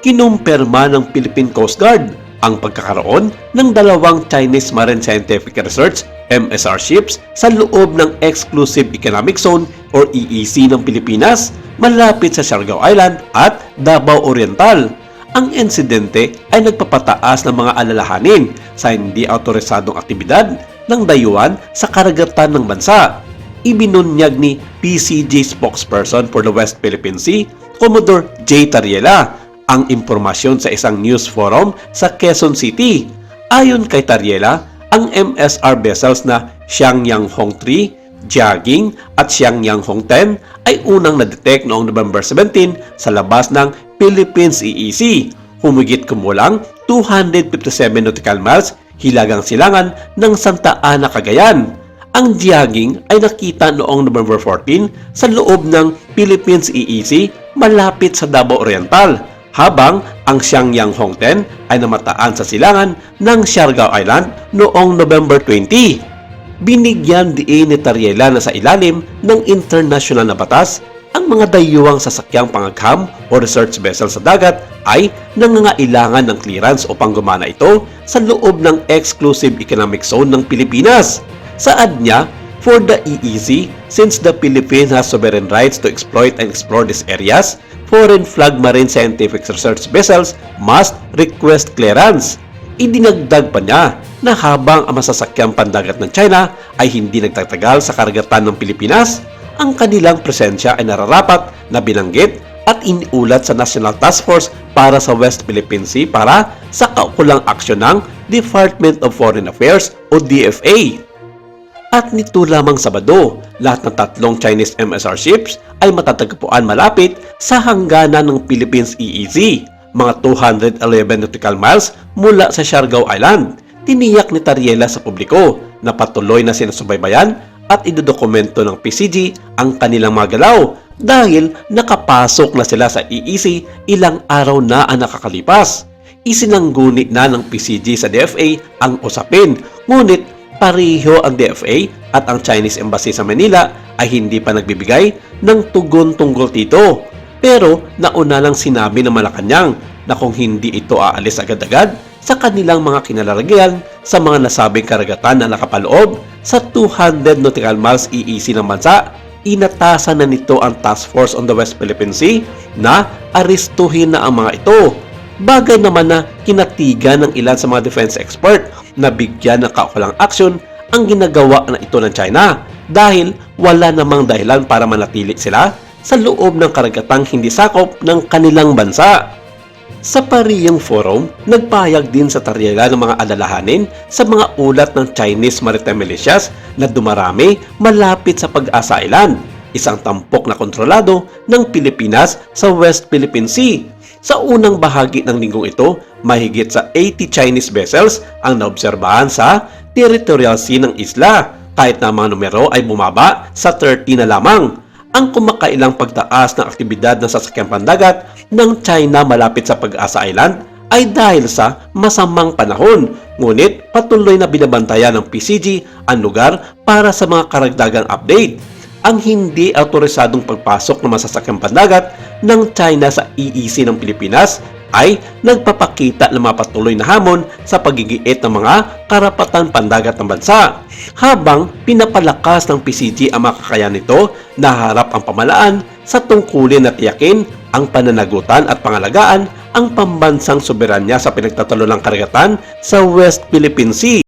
kinumpirma ng Philippine Coast Guard ang pagkakaroon ng dalawang Chinese Marine Scientific Research MSR ships sa loob ng Exclusive Economic Zone or EEZ ng Pilipinas malapit sa Siargao Island at Davao Oriental. Ang insidente ay nagpapataas ng mga alalahanin sa hindi autorisadong aktibidad ng dayuhan sa karagatan ng bansa. Ibinunyag ni PCG spokesperson for the West Philippine Sea, Commodore J. Tariela, ang impormasyon sa isang news forum sa Quezon City. Ayon kay Tariela, ang MSR vessels na Xiangyang Hong 3, Jiaging at Xiangyang Hong 10 ay unang na-detect noong November 17 sa labas ng Philippines EEZ, humigit kumulang 257 nautical miles hilagang silangan ng Santa Ana, Cagayan. Ang Jiaging ay nakita noong November 14 sa loob ng Philippines EEZ malapit sa Davao Oriental, habang ang Xiangyang Hong 10 ay namataan sa silangan ng Siargao Island noong November 20. Binigyan diin ni Tariela na sa ilalim ng international na batas, ang mga dayuhang sasakyang pangagham o research vessel sa dagat ay nangangailangan ng clearance upang gumana ito sa loob ng Exclusive Economic Zone ng Pilipinas. Saad niya, for the EEZ, since the Philippines has sovereign rights to exploit and explore these areas, foreign flag marine scientific research vessels must request clearance. Idinagdag pa niya na habang ang masasakyang pandagat ng China ay hindi nagtatagal sa karagatan ng Pilipinas, ang kanilang presensya ay nararapat na binanggit at iniulat sa National Task Force para sa West Philippine Sea para sa kaukulang aksyon ng Department of Foreign Affairs o DFA. At nito lamang Sabado, lahat ng tatlong Chinese MSR ships ay matatagpuan malapit sa hangganan ng Philippines EEZ, mga 211 nautical miles mula sa Siargao Island. Tiniyak ni Tariela sa publiko na patuloy na sinusubaybayan at idodokumento ng PCG ang kanilang mga galaw dahil nakapasok na sila sa EEZ ilang araw na ang nakakalipas. Isinangguni na ng PCG sa DFA ang usapin, ngunit pareho ang DFA at ang Chinese Embassy sa Manila ay hindi pa nagbibigay ng tugon tungkol dito. Pero nauna lang sinabi ng Malacanang na kung hindi ito aalis agad-agad sa kanilang mga kinalalagyan sa mga nasabing karagatan na nakapaloob sa 200 nautical miles EEZ ng bansa, inatasan na nito ang Task Force on the West Philippine Sea na arestuhin na ang mga ito. Bagay naman na kinatigan ng ilan sa mga defense expert na bigyan ng kaukulang aksyon ang ginagawa na ito ng China dahil wala namang dahilan para manatili sila sa loob ng karagatang hindi sakop ng kanilang bansa. Sa parehong forum, nagpahayag din sa Tariela ng mga alalahanin sa mga ulat ng Chinese Maritime Militias na dumarami malapit sa Pag-asa Island, isang tampok na kontrolado ng Pilipinas sa West Philippine Sea. Sa unang bahagi ng linggong ito, mahigit sa 80 Chinese vessels ang naobserbahan sa territorial sea ng isla, kahit na mga numero ay bumaba sa 30 na lamang. Ang kumakailang pagtaas ng aktibidad ng sasakyang pandagat ng China malapit sa Pag-asa Island ay dahil sa masamang panahon, ngunit patuloy na binabantayan ng PCG ang lugar para sa mga karagdagang update. Ang hindi autorisadong pagpasok ng masasakyang pandagat ng China sa EEZ ng Pilipinas ay nagpapakita ng mga patuloy na hamon sa pagigiit ng mga karapatan pandagat ng bansa, habang pinapalakas ng PCG ang mga kakayahan nito na harap ang pamalaan sa tungkulin na tiyakin ang pananagutan at pangalagaan ang pambansang soberanya sa pinagtatalulang karagatan sa West Philippine Sea.